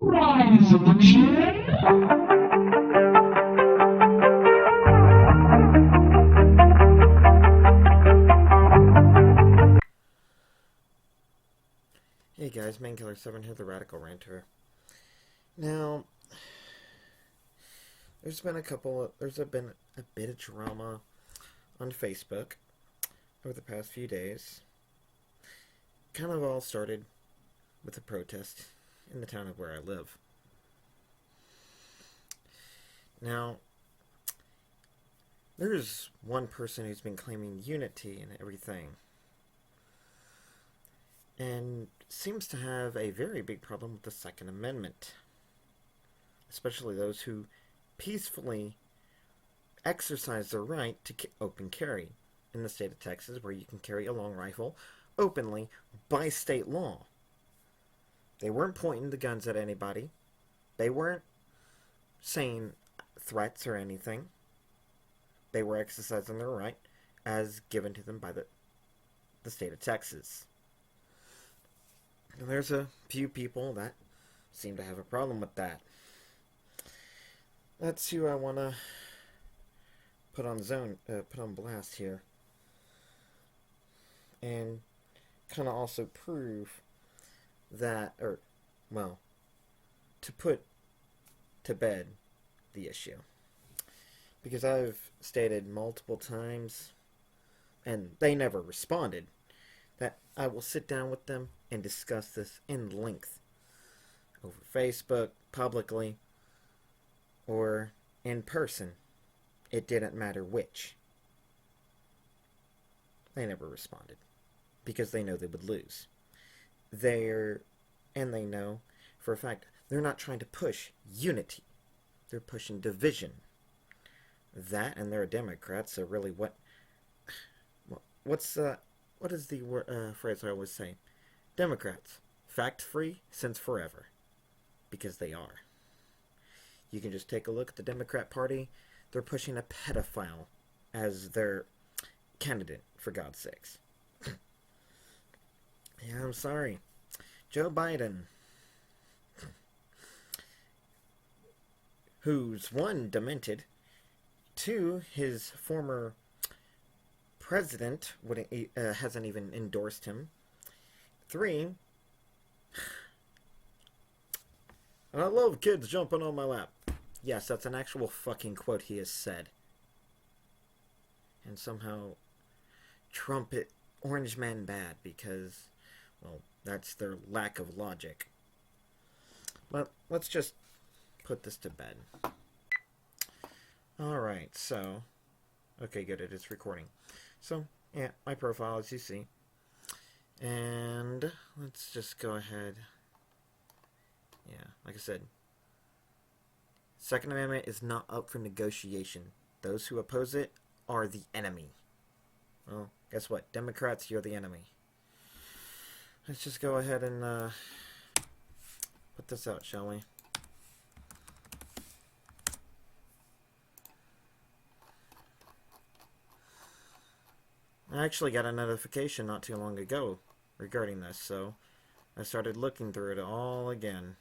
Rise of the Chin. Hey guys, Mainkiller7 here, the Radical Ranter. Now, there's been a bit of drama on Facebook over the past few days. Kind of all started with a protest in the town of where I live. Now, there's one person who's been claiming unity and everything, and seems to have a very big problem with the Second Amendment, especially those who peacefully exercise their right to open carry in the state of Texas, where you can carry a long rifle openly by state law. They weren't pointing the guns at anybody. They weren't saying threats or anything. They were exercising their right as given to them by the state of Texas. And there's a few people that seem to have a problem with that. That's who I want to put on blast here, and kind of also prove that, to put to bed the issue, because I've stated multiple times, and they never responded, that I will sit down with them and discuss this in length over Facebook, publicly, or in person. It didn't matter which. They never responded because they know they would lose. They know for a fact they're not trying to push unity. They're pushing division. That, and they're Democrats, so really what is the phrase I always say? Democrats, fact-free since forever. Because they are. You can just take a look at the Democrat Party. They're pushing a pedophile as their candidate, for God's sakes. Yeah, I'm sorry. Joe Biden, who's one, demented, two, his former president hasn't even endorsed him, three, I love kids jumping on my lap. Yes, that's an actual fucking quote he has said. And somehow trumpet Orange Man bad because, well, that's their lack of logic. But let's just put this to bed. Alright, so... Okay, good, it is recording. So, yeah, my profile, as you see. And let's just go ahead. Yeah, like I said, Second Amendment is not up for negotiation. Those who oppose it are the enemy. Well, guess what? Democrats, you're the enemy. Let's just go ahead and put this out, shall we? I actually got a notification not too long ago regarding this, so I started looking through it all again.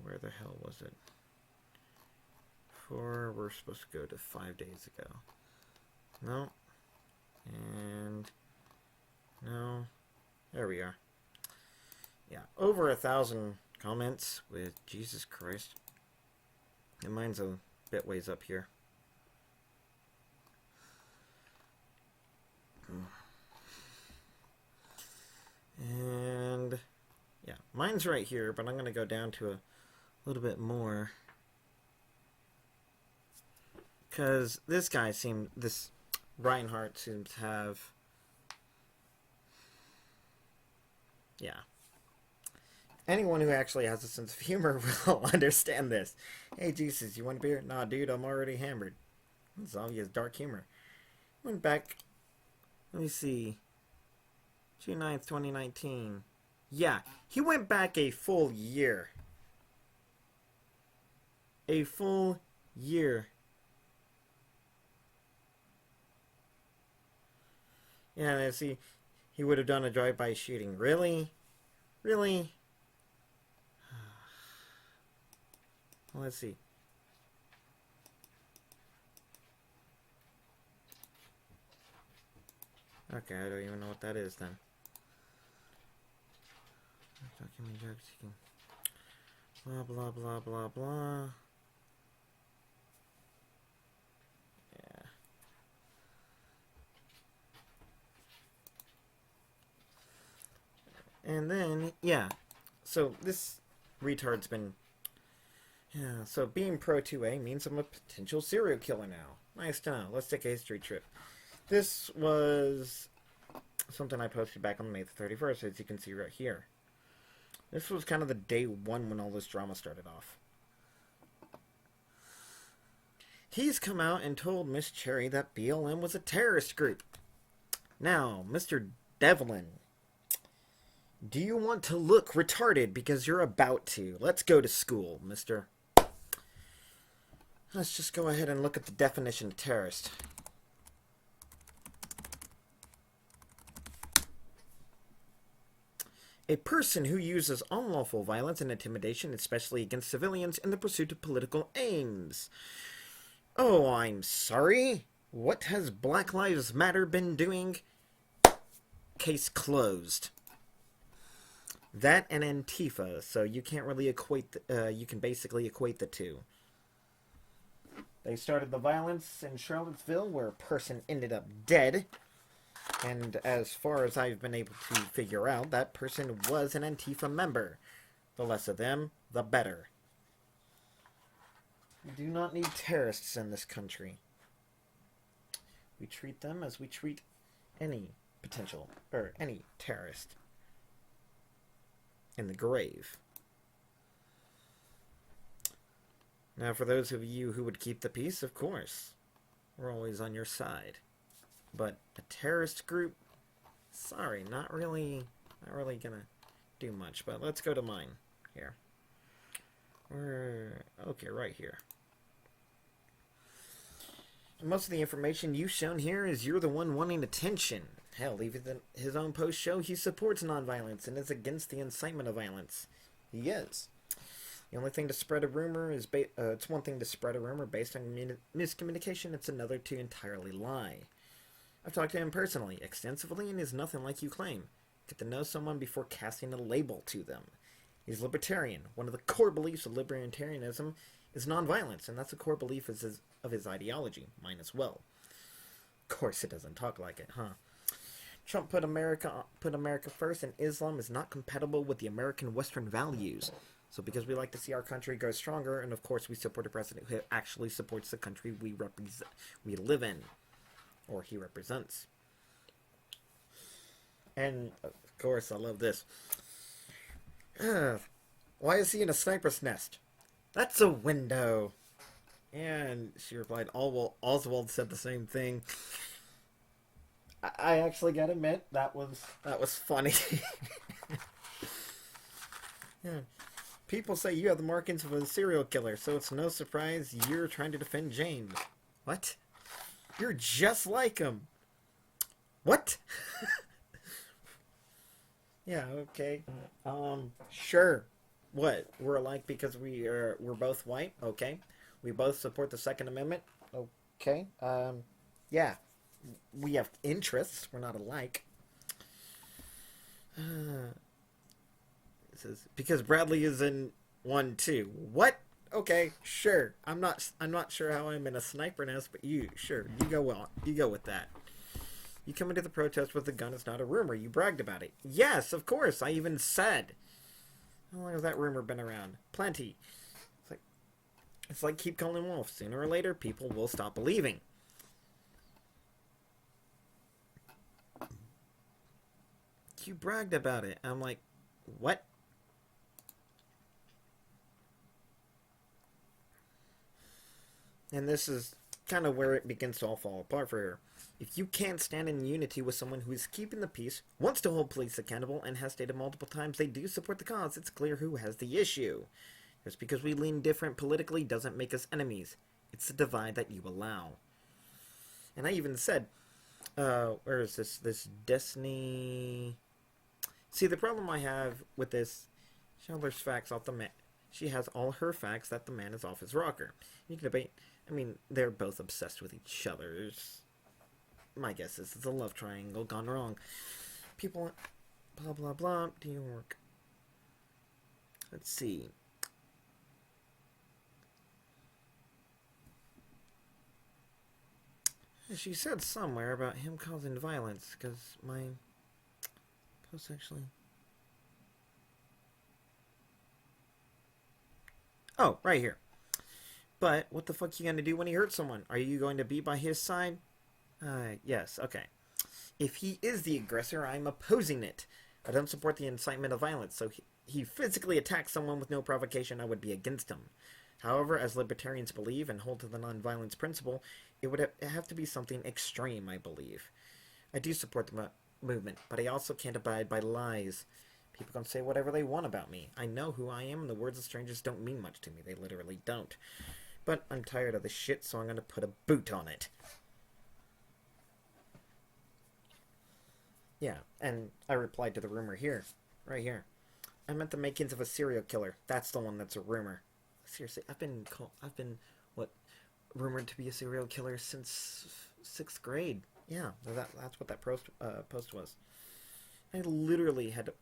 Where the hell was it? We're supposed to go to 5 days ago. No. And no. There we are. Yeah, over 1,000 comments with Jesus Christ. And mine's a bit ways up here. And yeah, mine's right here, but I'm going to go down to a little bit more, because this Reinhardt seems to have, yeah, anyone who actually has a sense of humor will understand this. Hey Jesus, you want a beer? Nah dude, I'm already hammered. It's obvious dark humor. Went back, let me see, June 9th, 2019. Yeah, he went back a full year. A full year. Yeah, see, he would have done a drive-by shooting. Really? Really? Let's see. Okay, I don't even know what that is then. Document drug seeking. Blah, blah, blah, blah, blah. Yeah. And then, yeah. So, this retard's been... Yeah, so being pro 2A means I'm a potential serial killer now. Nice to know. Let's take a history trip. This was something I posted back on May the 31st, as you can see right here. This was kind of the day one when all this drama started off. He's come out and told Miss Cherry that BLM was a terrorist group. Now, Mr. Devlin, do you want to look retarded because you're about to? Let's go to school, mister. Let's just go ahead and look at the definition of terrorist. A person who uses unlawful violence and intimidation, especially against civilians, in the pursuit of political aims. Oh, I'm sorry. What has Black Lives Matter been doing? Case closed. That and Antifa, so you can't really equate, you can basically equate the two. They started the violence in Charlottesville where a person ended up dead. And as far as I've been able to figure out, that person was an Antifa member. The less of them, the better. We do not need terrorists in this country. We treat them as we treat any potential, or any terrorist in the grave. Now, for those of you who would keep the peace, of course, we're always on your side. But a terrorist group, sorry, not really gonna do much. But let's go to mine here. Okay, right here. Most of the information you've shown here is you're the one wanting attention. Hell, even his own posts show he supports nonviolence and is against the incitement of violence. He is. The only thing to spread a rumor is it's one thing to spread a rumor based on miscommunication. It's another to entirely lie. I've talked to him personally, extensively, and he's nothing like you claim. Get to know someone before casting a label to them. He's libertarian. One of the core beliefs of libertarianism is nonviolence, and that's a core belief of his ideology. Mine as well. Of course it doesn't talk like it, huh? Trump put America first, and Islam is not compatible with the American Western values. So because we like to see our country grow stronger, and of course we support a president who actually supports the country we live in, or he represents. And of course I love this. Why is he in a sniper's nest? That's a window. And she replied, Oswald said the same thing. I actually gotta admit, that was funny. Yeah. People say you have the markings of a serial killer, so it's no surprise you're trying to defend James. What? You're just like him. What? Yeah, okay. Sure. What? We're alike because we're both white? Okay. We both support the Second Amendment? Okay. Yeah. We have interests. We're not alike. It says, because Bradley is in one too. What? Okay, sure. I'm not sure how I'm in a sniper nest, but you go with that. You come into the protest with a gun. It's not a rumor. You bragged about it. Yes, of course. I even said. How long has that rumor been around? Plenty. It's like keep calling wolf. Sooner or later, people will stop believing. You bragged about it. I'm like, what? And this is kind of where it begins to all fall apart for her. If you can't stand in unity with someone who is keeping the peace, wants to hold police accountable, and has stated multiple times they do support the cause, it's clear who has the issue. Just because we lean different politically doesn't make us enemies. It's the divide that you allow. And I even said, where is this? This Destiny... See, the problem I have with this, Chandler's facts off the She has all her facts that the man is off his rocker. You can debate. I mean, they're both obsessed with each other. My guess is it's a love triangle gone wrong. People, blah blah blah. Do your work. Let's see. She said somewhere about him causing violence, because my post actually... Oh, right here. But what the fuck you gonna do when he hurts someone? Are you going to be by his side? Yes, okay. If he is the aggressor, I'm opposing it. I don't support the incitement of violence, so he physically attacks someone with no provocation, I would be against him. However, as libertarians believe and hold to the nonviolence principle, it would have to be something extreme, I believe. I do support the movement, but I also can't abide by lies. People can say whatever they want about me. I know who I am, and the words of strangers don't mean much to me. They literally don't. But I'm tired of this shit, so I'm going to put a boot on it. Yeah, and I replied to the rumor here. Right here. I meant the makings of a serial killer. That's the one that's a rumor. Seriously, I've been rumored to be a serial killer since 6th grade. Yeah, that's what that post was. I literally had to...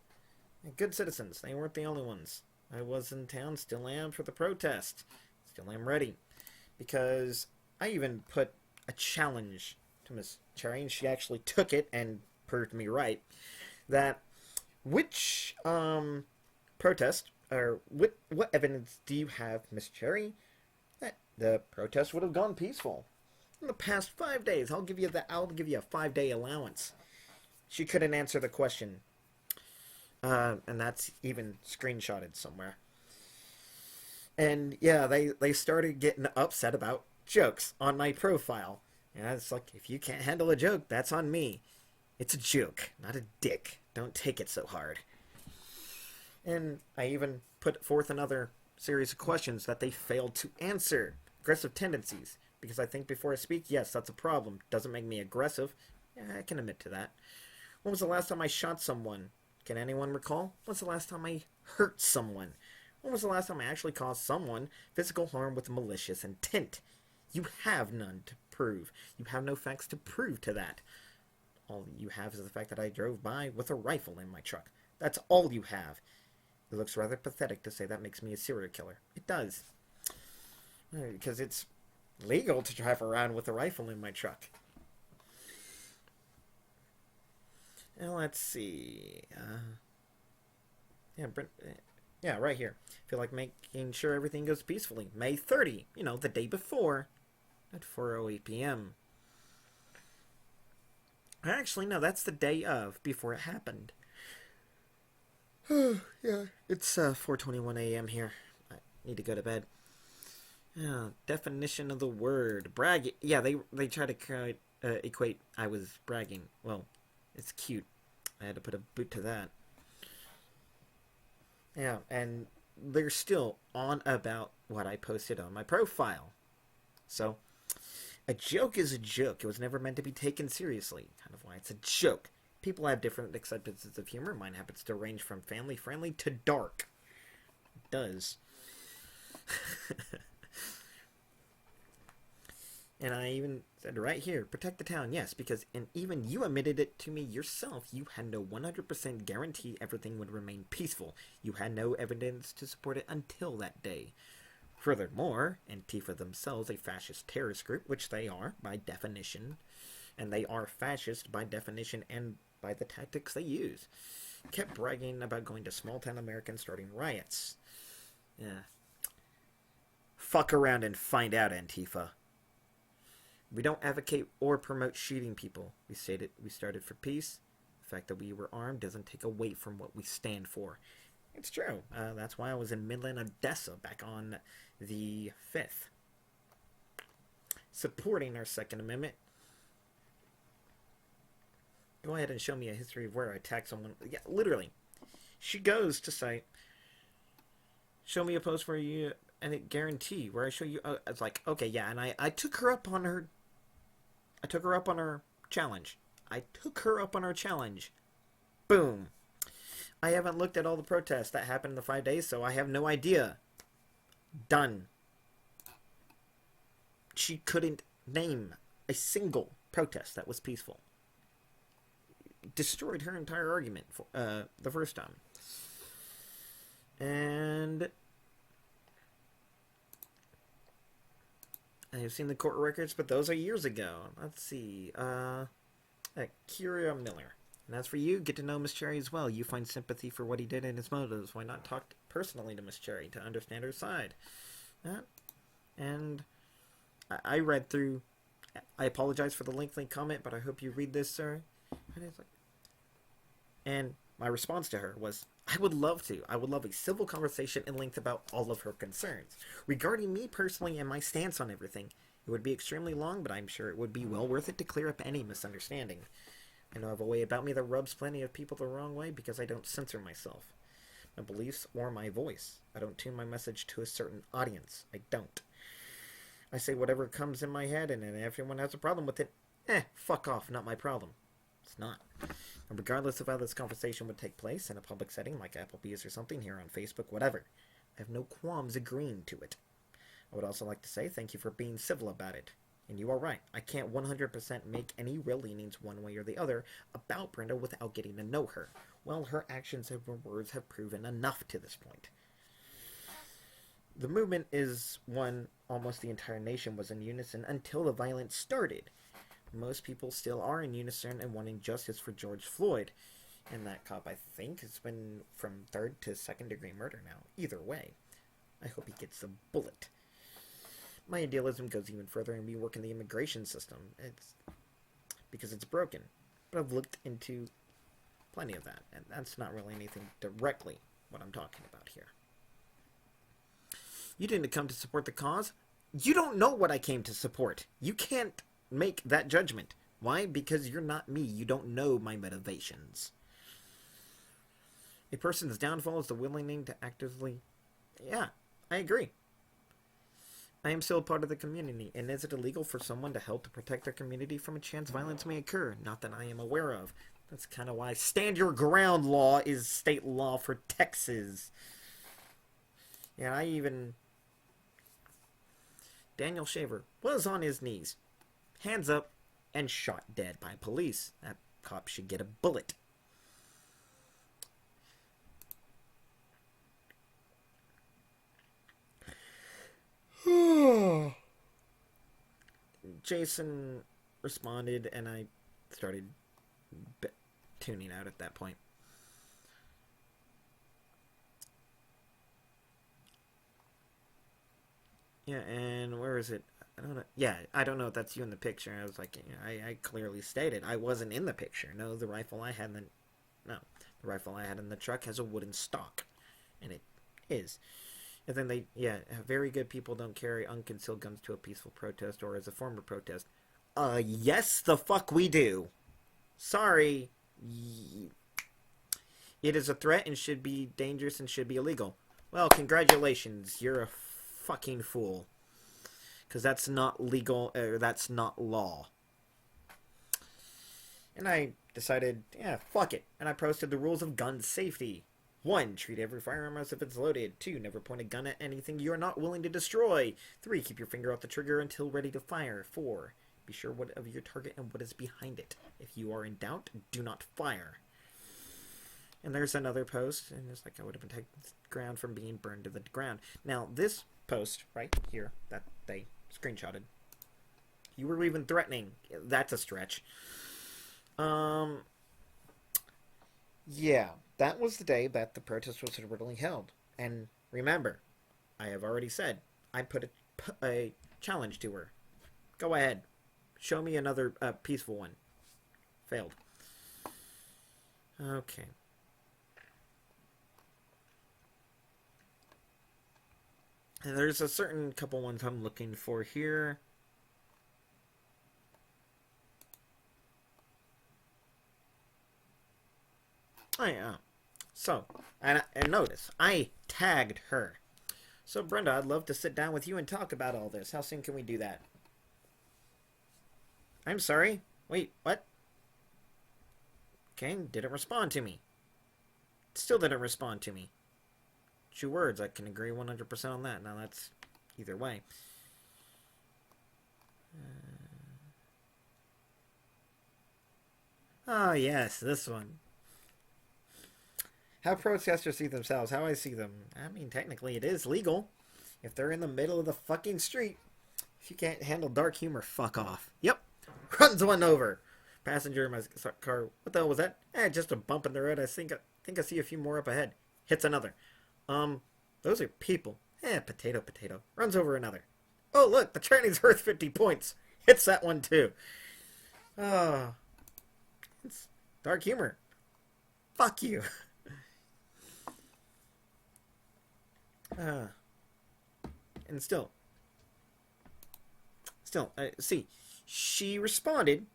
Good citizens, they weren't the only ones. I was in town, still am for the protest. Still am ready. Because I even put a challenge to Miss Cherry, and she actually took it and proved me right. That which protest, or what evidence do you have, Miss Cherry, that the protest would have gone peaceful? In the past 5 days, I'll give you a 5-day allowance. She couldn't answer the question. And that's even screenshotted somewhere. And yeah, they started getting upset about jokes on my profile. And it's like, if you can't handle a joke, that's on me. It's a joke, not a dick. Don't take it so hard. And I even put forth another series of questions that they failed to answer. Aggressive tendencies. Because I think before I speak, yes, that's a problem. Doesn't make me aggressive. Yeah, I can admit to that. When was the last time I shot someone? Can anyone recall? When's the last time I hurt someone? When was the last time I actually caused someone physical harm with malicious intent? You have none to prove. You have no facts to prove to that. All you have is the fact that I drove by with a rifle in my truck. That's all you have. It looks rather pathetic to say that makes me a serial killer. It does. Because it's legal to drive around with a rifle in my truck. Now let's see. Yeah, right here. Feel like making sure everything goes peacefully. May 30, the day before, at 4:08 p.m. Actually, no, that's the day of, before it happened. Yeah, it's 4:21 a.m. here. I need to go to bed. Definition of the word brag. Yeah, they try to equate I was bragging. Well, it's cute. I had to put a boot to that. Yeah, and they're still on about what I posted on my profile. So, a joke is a joke. It was never meant to be taken seriously. Kind of why it's a joke. People have different acceptances of humor. Mine happens to range from family-friendly to dark. It does. And I even said right here, protect the town, yes, because, and even you admitted it to me yourself, you had no 100% guarantee everything would remain peaceful. You had no evidence to support it until that day. Furthermore, Antifa themselves, a fascist terrorist group, which they are by definition, and they are fascist by definition and by the tactics they use, kept bragging about going to small-town America starting riots. Yeah. Fuck around and find out, Antifa. We don't advocate or promote shooting people. We started for peace. The fact that we were armed doesn't take away from what we stand for. It's true. That's why I was in Midland, Odessa back on the 5th. Supporting our Second Amendment. Go ahead and show me a history of where I attacked someone. Yeah, literally. She goes to say, show me a post where you, and it guarantee, where I show you, it's like, okay, yeah, and I took her up on her, challenge. Boom. I haven't looked at all the protests that happened in the 5 days, so I have no idea Done. She couldn't name a single protest that was peaceful. Destroyed her entire argument for, the first time. And I have seen the court records, but those are years ago. Let's see. Kyria Miller. And as for you, get to know Miss Cherry as well. You find sympathy for what he did and his motives. Why not talk personally to Miss Cherry to understand her side? And I read through. I apologize for the lengthy comment, but I hope you read this, sir. And my response to her was, I would love to. I would love a civil conversation in length about all of her concerns. Regarding me personally and my stance on everything, it would be extremely long, but I'm sure it would be well worth it to clear up any misunderstanding. I know I have a way about me that rubs plenty of people the wrong way because I don't censor myself, my beliefs, or my voice. I don't tune my message to a certain audience. I don't. I say whatever comes in my head, and if everyone has a problem with it, fuck off, not my problem. It's not. And regardless of how this conversation would take place in a public setting like Applebee's or something, here on Facebook, whatever, I have no qualms agreeing to it. I would also like to say thank you for being civil about it. And you are right, I can't 100% make any real leanings one way or the other about Brenda without getting to know her. Well, her actions and words have proven enough to this point. The movement is one almost the entire nation was in unison until the violence started. Most people still are in unison and wanting justice for George Floyd. And that cop, I think, has been from 3rd to 2nd degree murder now. Either way, I hope he gets a bullet. My idealism goes even further, and we work in the immigration system. Because it's broken. But I've looked into plenty of that, and that's not really anything directly what I'm talking about here. You didn't come to support the cause. You don't know what I came to support. You can't make that judgment. Why? Because you're not me. You don't know my motivations. A person's downfall is the willing to actively... Yeah, I agree. I am still part of the community, and is it illegal for someone to help to protect their community from a chance violence may occur? Not that I am aware of. That's kind of why stand your ground law is state law for Texas. Yeah, I even... Daniel Shaver was on his knees, hands up, and shot dead by police. That cop should get a bullet. Jason responded, and I started tuning out at that point. Yeah, and where is it? I don't know. Yeah, I don't know if that's you in the picture. I was like, I clearly stated I wasn't in the picture. No, the rifle I had the rifle I had in the truck has a wooden stock, and it is. And then very good people don't carry unconcealed guns to a peaceful protest or as a form of protest. Yes, the fuck we do. Sorry. It is a threat and should be dangerous and should be illegal. Well, congratulations. You're a fucking fool. Because that's not legal, that's not law. And I decided, fuck it. And I posted the rules of gun safety. 1. Treat every firearm as if it's loaded. 2. Never point a gun at anything you are not willing to destroy. 3. Keep your finger off the trigger until ready to fire. 4. Be sure what of your target and what is behind it. If you are in doubt, do not fire. And there's another post, and it's like I would have protected the ground from being burned to the ground. Now, this post right here that they screenshotted, you were even threatening. That's a stretch. Yeah, that was the day that the protest was originally held. And remember, I have already said, I put a challenge to her. Go ahead. Show me another peaceful one. Failed. Okay. And there's a certain couple ones I'm looking for here. Oh, yeah. So, and notice, I tagged her. So, Brenda, I'd love to sit down with you and talk about all this. How soon can we do that? I'm sorry. Wait, what? Okay, didn't respond to me. Still didn't respond to me. true words. I can agree 100% on that. Now that's either way. Oh, yes, this one. How protesters see themselves, how I see them. I mean, technically it is legal. If they're in the middle of the fucking street, if you can't handle dark humor, fuck off. Yep. Runs one over. Passenger in my car. What the hell was that? Just a bump in the road. I think I see a few more up ahead. Hits another. Those are people. Potato, potato. Runs over another. Oh, look, the training's worth 50 points. Hits that one too. Oh. It's dark humor. Fuck you. And still, see, she responded,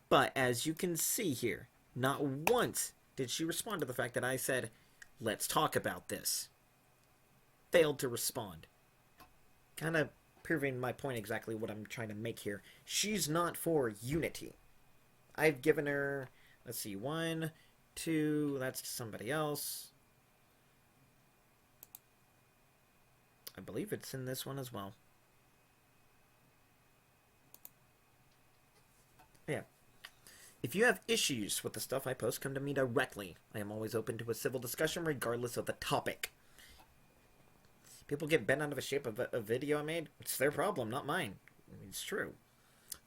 but as you can see here, not once did she respond to the fact that I said, let's talk about this. Failed to respond. Kind of proving my point exactly what I'm trying to make here. She's not for unity. I've given her, let's see, 1, 2, that's somebody else. I believe it's in this one as well. Yeah. If you have issues with the stuff I post, come to me directly. I am always open to a civil discussion regardless of the topic. People get bent out of shape of a video I made. It's their problem, not mine. It's true.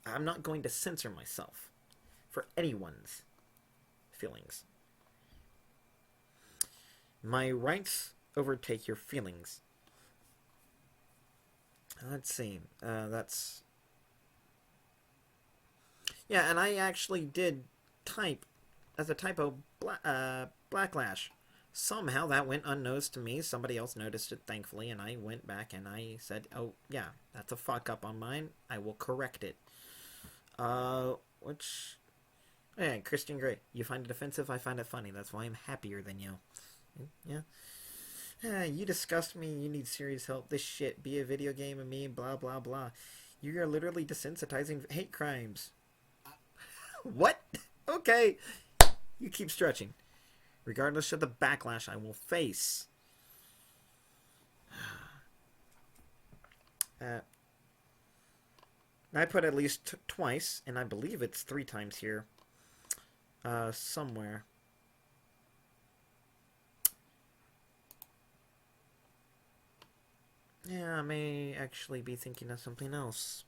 I'm not going to censor myself for anyone's feelings. My rights overtake your feelings. Let's see. That's... Yeah, and I actually did type, as a typo, backlash. Somehow that went unnoticed to me. Somebody else noticed it, thankfully, and I went back and I said, oh, yeah, that's a fuck up on mine. I will correct it. Which... Yeah, Christian Grey. You find it offensive, I find it funny. That's why I'm happier than you. Yeah. You disgust me, you need serious help, this shit, be a video game of me, blah blah blah. You are literally desensitizing hate crimes. What? Okay. You keep stretching. Regardless of the backlash I will face. I put at least twice, and I believe it's 3 times here. Somewhere. Yeah, I may actually be thinking of something else.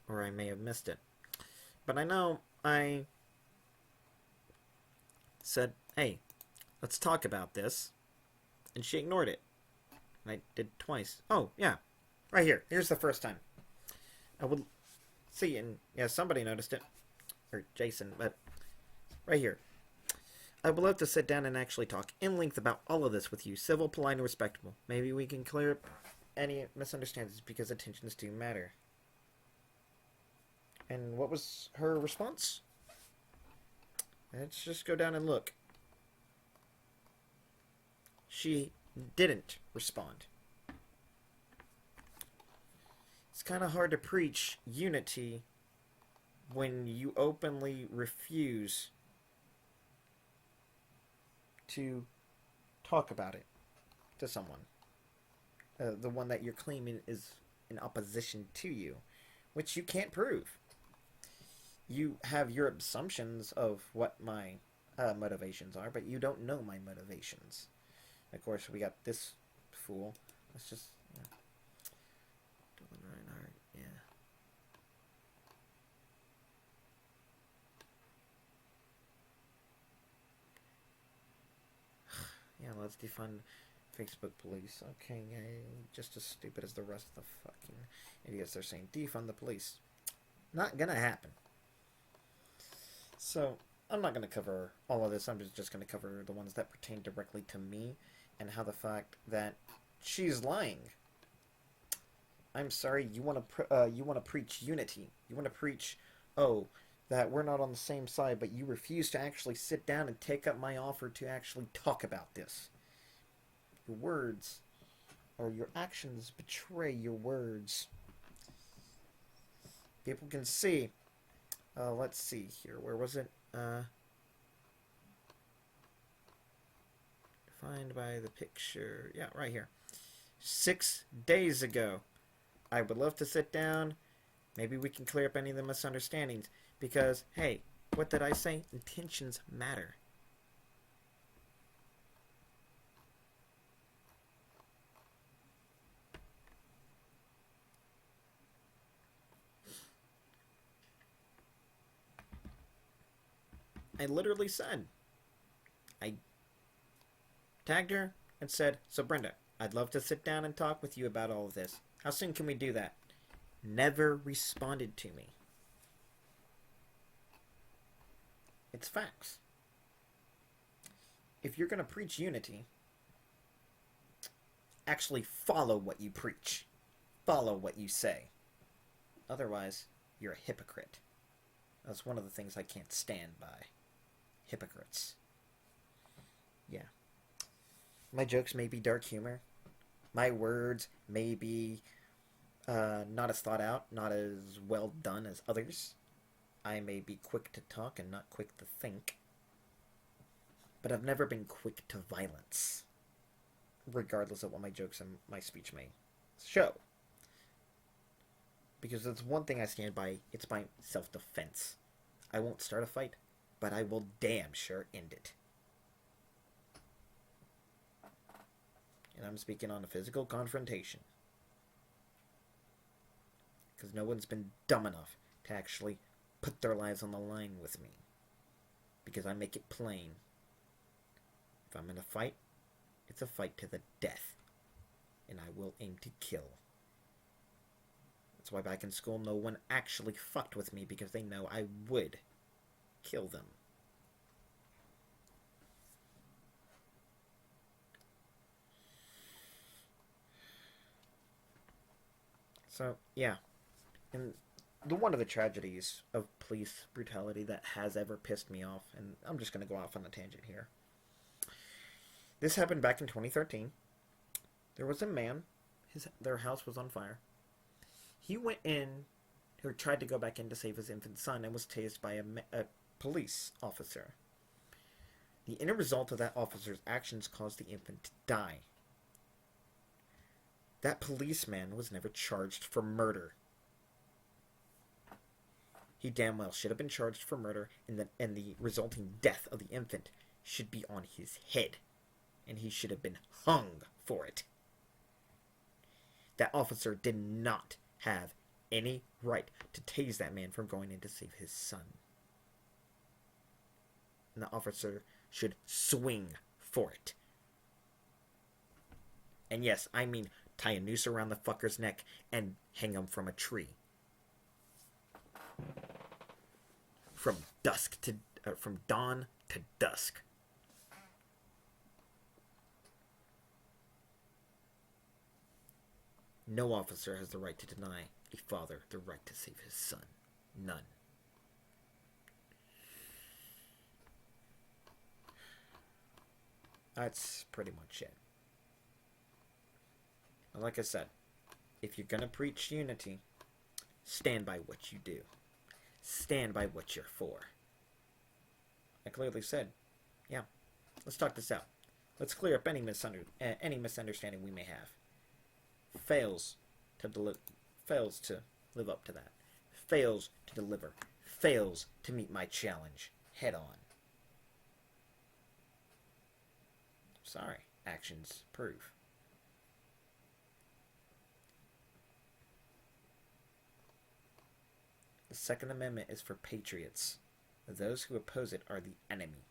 Or I may have missed it. But I know I said, hey, let's talk about this. And she ignored it. And I did twice. Oh, yeah. Right here. Here's the first time. I would see, and yeah, somebody noticed it. Or Jason, but right here. I would love to sit down and actually talk in length about all of this with you. Civil, polite, and respectable. Maybe we can clear up any misunderstandings because attentions do matter. And what was her response? Let's just go down and look. She didn't respond. It's kind of hard to preach unity when you openly refuse to talk about it to someone. The one that you're claiming is in opposition to you, which you can't prove. You have your assumptions of what my motivations are, but you don't know my motivations. Of course, we got this fool. Let's just... Yeah. Yeah. Yeah, let's defund Facebook police. Okay, just as stupid as the rest of the fucking idiots. They're saying defund the police. Not gonna happen. So, I'm not gonna cover all of this. I'm just gonna cover the ones that pertain directly to me and how the fact that she's lying. I'm sorry. You want to preach unity. You want to preach, oh, that we're not on the same side, but you refuse to actually sit down and take up my offer to actually talk about this. Your words, or your actions, betray your words. People can see. Let's see here. Where was it? find by the picture. Yeah, right here. 6 days ago. I would love to sit down. Maybe we can clear up any of the misunderstandings. Because, hey, what did I say? Intentions matter. I literally said, I tagged her and said, so Brenda, I'd love to sit down and talk with you about all of this. How soon can we do that? Never responded to me. It's facts. If you're going to preach unity, actually follow what you preach. Follow what you say. Otherwise, you're a hypocrite. That's one of the things I can't stand by. Hypocrites. Yeah. My jokes may be dark humor. My words may be not as thought out, not as well done as others. I may be quick to talk and not quick to think. But I've never been quick to violence. Regardless of what my jokes and my speech may show. Because there's one thing I stand by, it's my self-defense. I won't start a fight, but I will damn sure end it. And I'm speaking on a physical confrontation. Because no one's been dumb enough to actually put their lives on the line with me. Because I make it plain. If I'm in a fight, it's a fight to the death. And I will aim to kill. That's why back in school no one actually fucked with me, because they know I would kill them. So, yeah. And one of the tragedies of police brutality that has ever pissed me off, and I'm just going to go off on a tangent here. This happened back in 2013. There was a man, their house was on fire. He went in, or tried to go back in to save his infant son, and was tased by a police officer. The end result of that officer's actions caused the infant to die. That policeman was never charged for murder. He damn well should have been charged for murder, and the resulting death of the infant should be on his head. And he should have been hung for it. That officer did not have any right to tase that man from going in to save his son. And the officer should swing for it. And yes, I mean tie a noose around the fucker's neck and hang him from a tree. From dawn to dusk. No officer has the right to deny a father the right to save his son. None. That's pretty much it. And like I said, if you're gonna preach unity, stand by what you do. Stand by what you're for. I clearly said, yeah, let's talk this out. Let's clear up any misunderstanding we may have. Fails to live up to that. Fails to deliver. Fails to meet my challenge head on. Sorry, actions prove. The Second Amendment is for patriots. Those who oppose it are the enemy.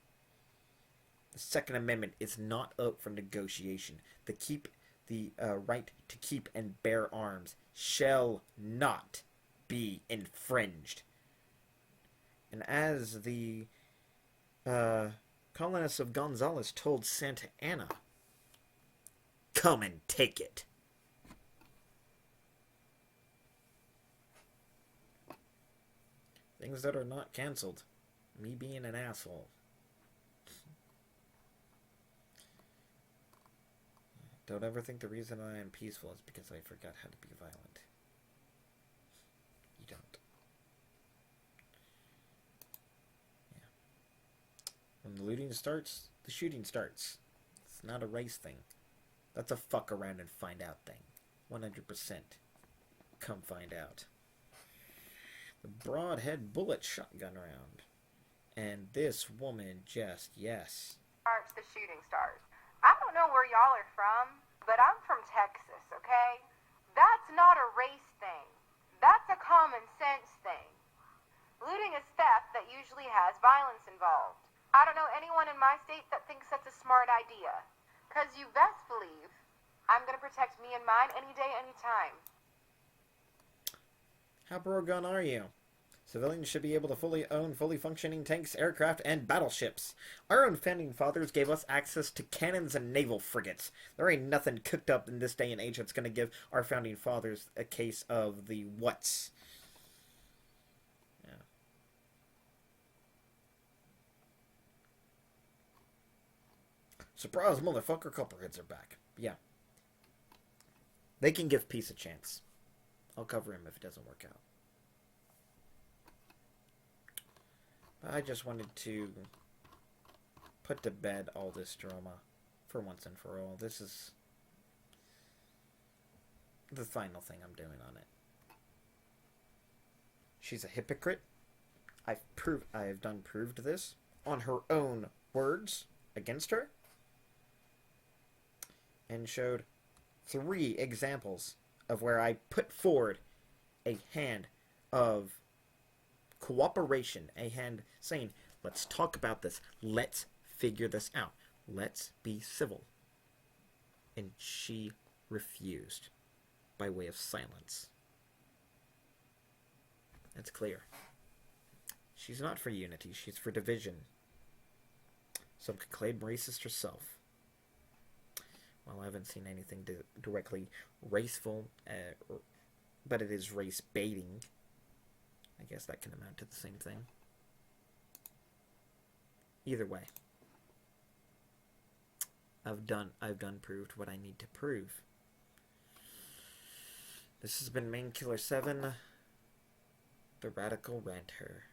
The Second Amendment is not up for negotiation. The right to keep and bear arms shall not be infringed. And as the colonists of Gonzales told Santa Anna, come and take it. Things that are not canceled. Me being an asshole. Don't ever think the reason I am peaceful is because I forgot how to be violent. You don't. Yeah. When the looting starts, the shooting starts. It's It's not a race thing. That's a fuck around and find out thing. 100%. Come find out. The broadhead bullet shotgun round. And this woman just, yes. The shooting stars. I don't know where y'all are from, but I'm from Texas, okay? That's not a race thing. That's a common sense thing. Looting is theft that usually has violence involved. I don't know anyone in my state that thinks that's a smart idea. 'Cause you best believe I'm gonna protect me and mine any day, any time. How pro-gun are you? Civilians should be able to fully own fully functioning tanks, aircraft, and battleships. Our own founding fathers gave us access to cannons and naval frigates. There ain't nothing cooked up in this day and age that's going to give our founding fathers a case of the what's. Yeah. Surprise, motherfucker, Copperheads are back. Yeah. They can give peace a chance. I'll cover him if it doesn't work out. I just wanted to put to bed all this drama for once and for all. This is the final thing I'm doing on it. She's a hypocrite. I have done proved this on her own words against her, and showed 3 examples of where I put forward a hand of cooperation, a hand saying, let's talk about this, let's figure this out, let's be civil. And she refused by way of silence. That's clear. She's not for unity, she's for division. Some could claim racist herself. Well, I haven't seen anything directly raceful, but it is race baiting. I guess that can amount to the same thing. Either way, I've done proved what I need to prove. This has been Main Killer 7, the Radical Ranter.